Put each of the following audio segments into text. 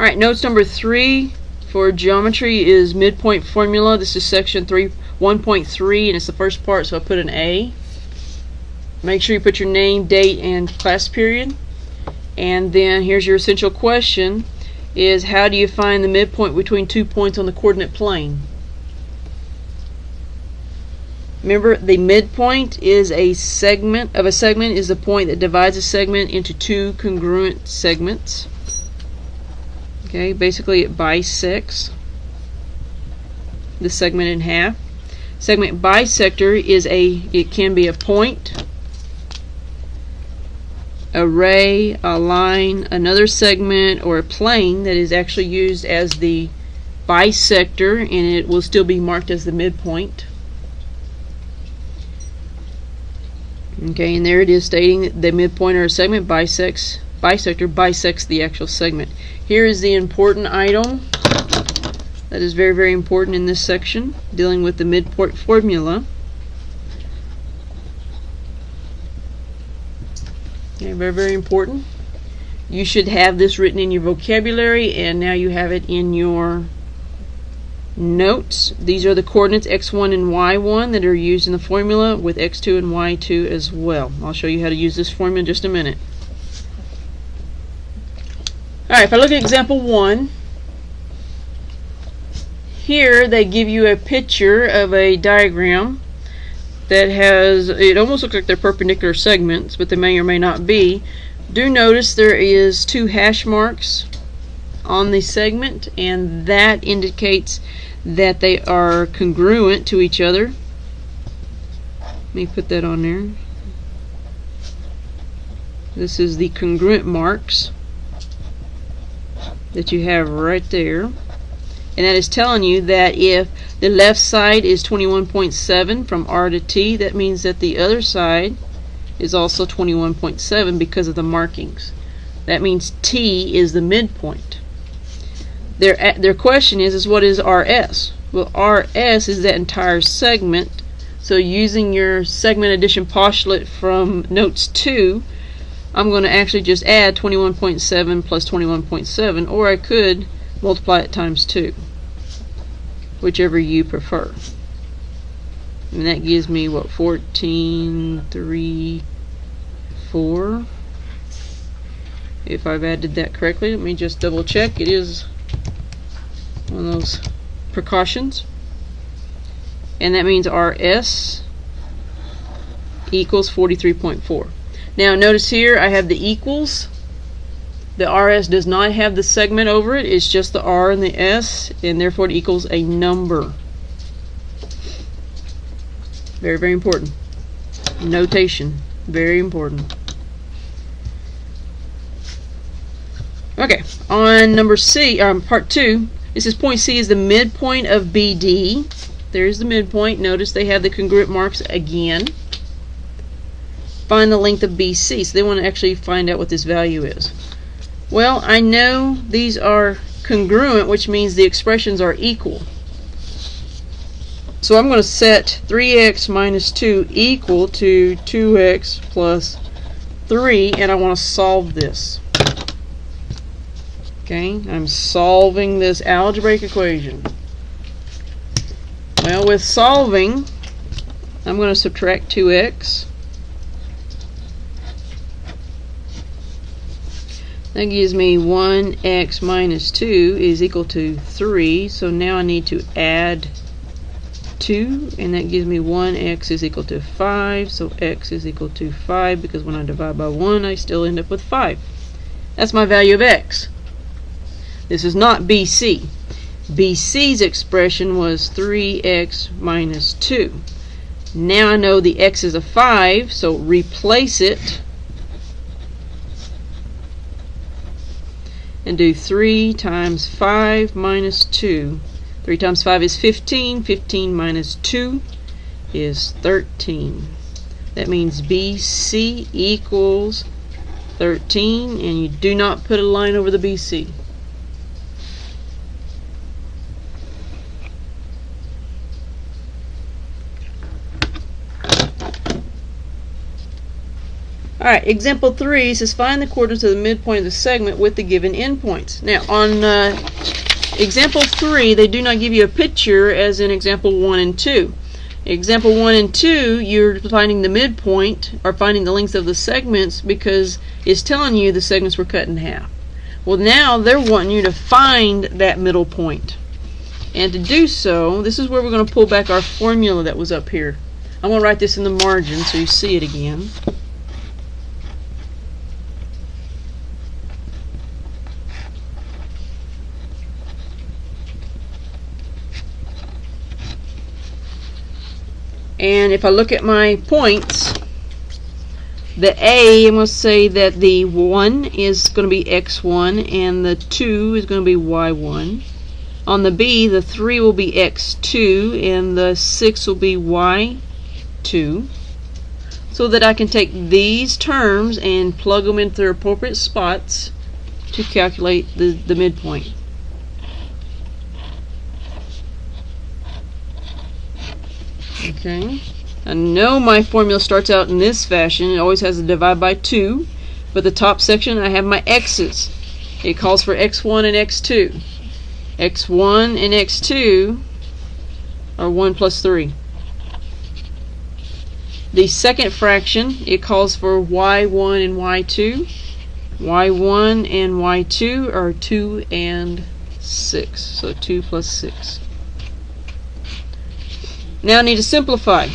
Alright, notes number 3 for geometry is midpoint formula. This is section 1.3 and it's the first part, so I put an A. Make sure you put your name, date, and class period. And then here's your essential question, is how do you find the midpoint between 2 points on the coordinate plane? Remember, the midpoint is a segment is the point that divides a segment into 2 congruent segments. Okay, basically it bisects the segment in half. Segment bisector is it can be a point, a ray, a line, another segment, or a plane that is actually used as the bisector, and it will still be marked as the midpoint. Okay, and there it is stating that the midpoint or a segment bisector bisects the actual segment. Here is the important item that is very, very important in this section, dealing with the midpoint formula. Okay, very, very important. You should have this written in your vocabulary, and now you have it in your notes. These are the coordinates x1 and y1 that are used in the formula, with x2 and y2 as well. I'll show you how to use this formula in just a minute. Alright, if I look at example 1, here they give you a picture of a diagram that has, it almost looks like they're perpendicular segments, but they may or may not be. Do notice there is 2 hash marks on the segment, and that indicates that they are congruent to each other. Let me put that on there. This is the congruent marks that you have right there, and that is telling you that if the left side is 21.7 from R to T, that means that the other side is also 21.7 because of the markings. That means T is the midpoint. Their question is what is RS? Well, RS is that entire segment, so using your segment addition postulate from notes 2, I'm going to actually just add 21.7 plus 21.7, or I could multiply it times 2, whichever you prefer. And that gives me what, 14.34. If I've added that correctly, let me just double check. It is one of those precautions. And that means RS equals 43.4. Now notice here I have the equals. The RS does not have the segment over it, it's just the R and the S, and therefore it equals a number. Very, very important. Notation, very important. Okay, on number C, part 2, it says point C is the midpoint of BD. There's the midpoint. Notice they have the congruent marks again. Find the length of BC. So they want to actually find out what this value is. Well, I know these are congruent, which means the expressions are equal. So I'm going to set 3x minus 2 equal to 2x plus 3, and I want to solve this. Okay, I'm solving this algebraic equation. Well, with solving, I'm going to subtract 2x. That gives me 1x minus 2 is equal to 3. So now I need to add 2, and that gives me 1x is equal to 5. So x is equal to 5, because when I divide by 1, I still end up with 5. That's my value of x. This is not BC. BC's expression was 3x minus 2. Now I know the x is a 5, so replace it and do 3 times 5 minus 2. 3 times 5 is 15. 15 minus 2 is 13. That means BC equals 13, and you do not put a line over the BC. Alright, example 3 says find the coordinates of the midpoint of the segment with the given endpoints. Now, on example 3, they do not give you a picture as in example 1 and 2. Example 1 and 2, you're finding the midpoint, or finding the length of the segments, because it's telling you the segments were cut in half. Well, now they're wanting you to find that middle point. And to do so, this is where we're going to pull back our formula that was up here. I'm going to write this in the margin so you see it again. And if I look at my points, the A, I'm going to say that the 1 is going to be x1 and the 2 is going to be y1. On the B, the 3 will be x2 and the 6 will be y2. So that I can take these terms and plug them into their appropriate spots to calculate the midpoint. Okay, I know my formula starts out in this fashion. It always has a divide by 2, but the top section I have my x's. It calls for x1 and x2. x1 and x2 are 1 plus 3. The second fraction, it calls for y1 and y2. y1 and y2 are 2 and 6, so 2 plus 6. Now I need to simplify.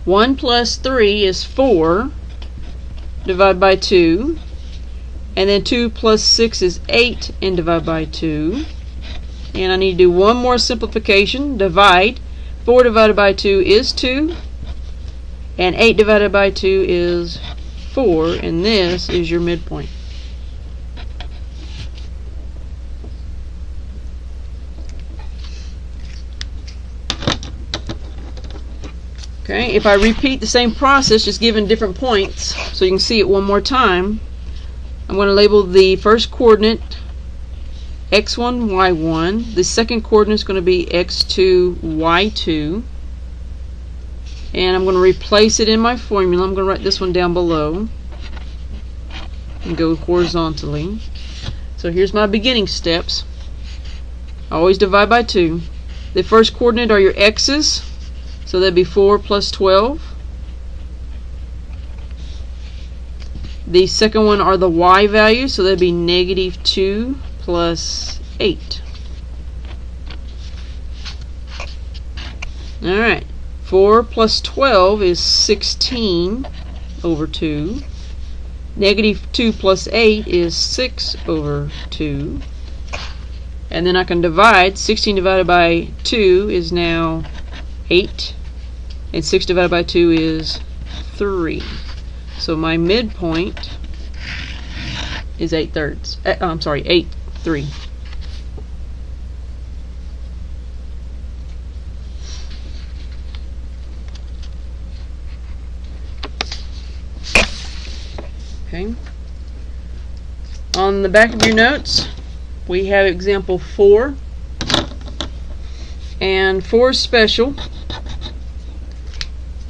1 plus 3 is 4, divide by 2. And then 2 plus 6 is 8, and divide by 2. And I need to do one more simplification, divide. 4 divided by 2 is 2. And 8 divided by 2 is 4, and this is your midpoint. Okay, if I repeat the same process, just given different points, so you can see it one more time, I'm going to label the first coordinate x1, y1. The second coordinate is going to be x2, y2. And I'm going to replace it in my formula. I'm going to write this one down below and go horizontally. So here's my beginning steps. I always divide by 2. The first coordinate are your x's. So that'd be 4 plus 12. The second one are the y values, so that'd be negative 2 plus 8. Alright, 4 plus 12 is 16 over 2. Negative 2 plus 8 is 6 over 2. And then I can divide. 16 divided by 2 is now 8. And 6 divided by 2 is 3. So my midpoint is 8/3. I'm sorry, 8/3. Okay. On the back of your notes, we have example 4. And 4 is special.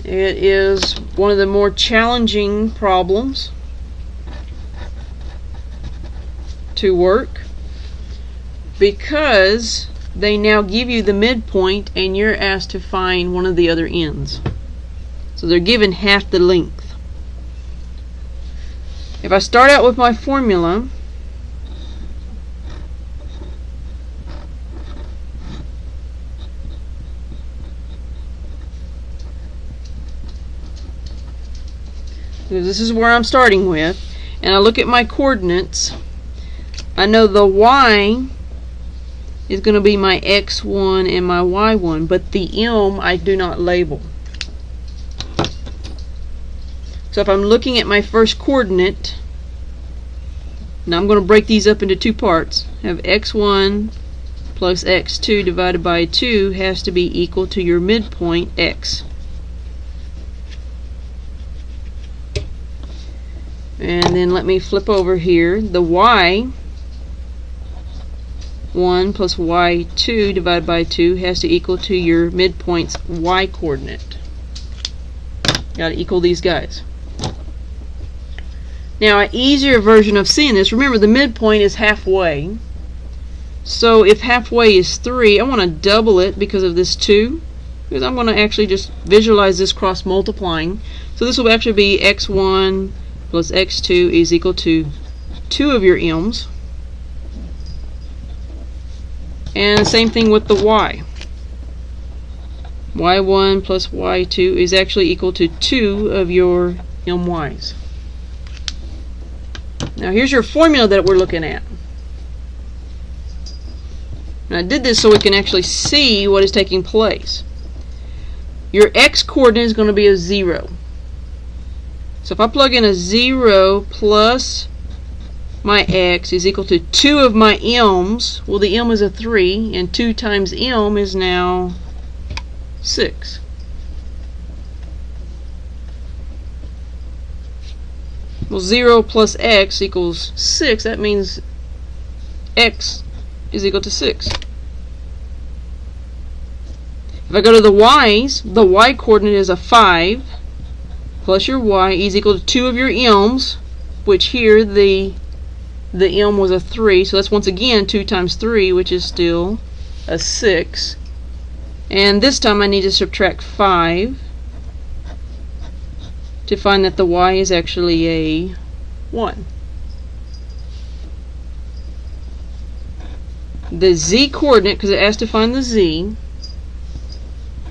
It is one of the more challenging problems to work because they now give you the midpoint and you're asked to find one of the other ends. So they're given half the length. If I start out with my formula, this is where I'm starting with, and I look at my coordinates, I know the y is going to be my x1 and my y1, but the m I do not label. So if I'm looking at my first coordinate, now I'm going to break these up into two parts. I have x1 plus x2 divided by 2 has to be equal to your midpoint x. And then let me flip over here. The y1 plus y2 divided by 2 has to equal to your midpoint's y coordinate. Got to equal these guys. Now, an easier version of seeing this, remember the midpoint is halfway. So if halfway is 3, I want to double it because of this 2. Because I'm going to actually just visualize this cross multiplying. So this will actually be x1 plus x2 is equal to 2 of your m's. And the same thing with the y. y1 plus y2 is actually equal to 2 of your my's. Now here's your formula that we're looking at. And I did this so we can actually see what is taking place. Your x coordinate is going to be a 0. So if I plug in a 0 plus my x is equal to 2 of my m's, well, the m is a 3, and 2 times m is now 6. Well, 0 plus x equals 6. That means x is equal to 6. If I go to the y's, the y coordinate is a 5 plus your y is equal to 2 of your m's, which here the m was a 3, so that's once again 2 times 3, which is still a 6. And this time I need to subtract 5 to find that the y is actually a 1. The z coordinate, because it has to find the z,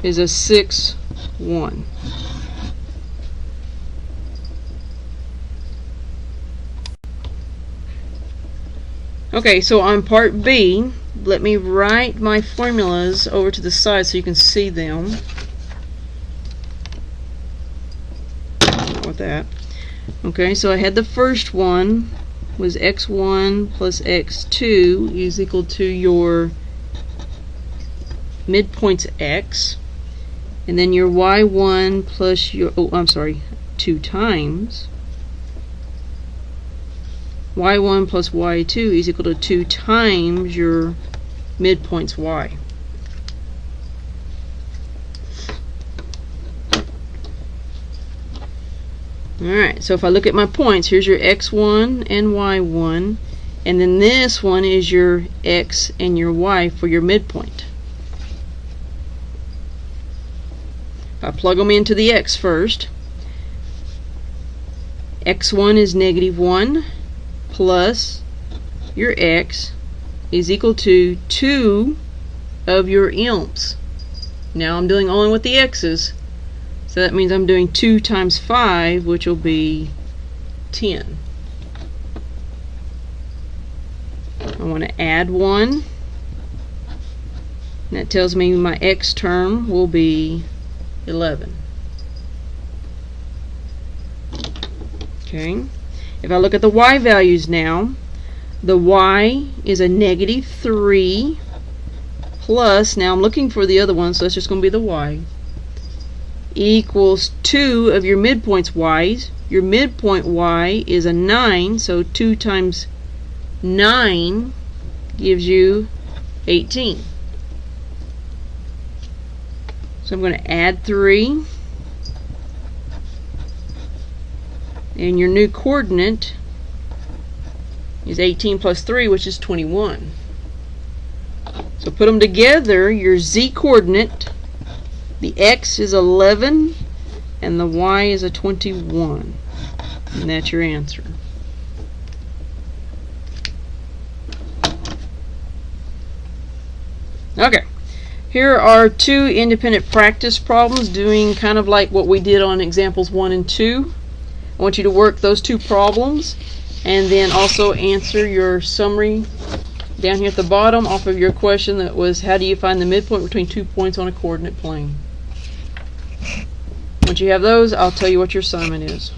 is a 6, 1. Okay, so on part B, let me write my formulas over to the side so you can see them. With that. Okay, so I had the first one was x1 plus x2 is equal to your midpoint's x, and then your y1 plus your 2 times y1 plus y2 is equal to 2 times your midpoint's y. Alright, so if I look at my points, here's your x1 and y1, and then this one is your x and your y for your midpoint. If I plug them into the x first, x1 is -1 plus your x is equal to 2 of your m's. Now I'm doing only with the x's, so that means I'm doing 2 times 5, which will be 10. I want to add 1, and that tells me my x term will be 11. Okay. If I look at the y values now, the y is a -3 plus, now I'm looking for the other one, so that's just going to be the y, equals 2 of your midpoint's y's. Your midpoint y is a 9, so 2 times 9 gives you 18. So I'm going to add 3. And your new coordinate is 18 plus 3, which is 21. So put them together, your z coordinate, the x is 11 and the y is a 21. And that's your answer. Okay. Here are 2 independent practice problems doing kind of like what we did on examples 1 and 2. I want you to work those 2 problems and then also answer your summary down here at the bottom off of your question that was, how do you find the midpoint between 2 points on a coordinate plane? Once you have those, I'll tell you what your assignment is.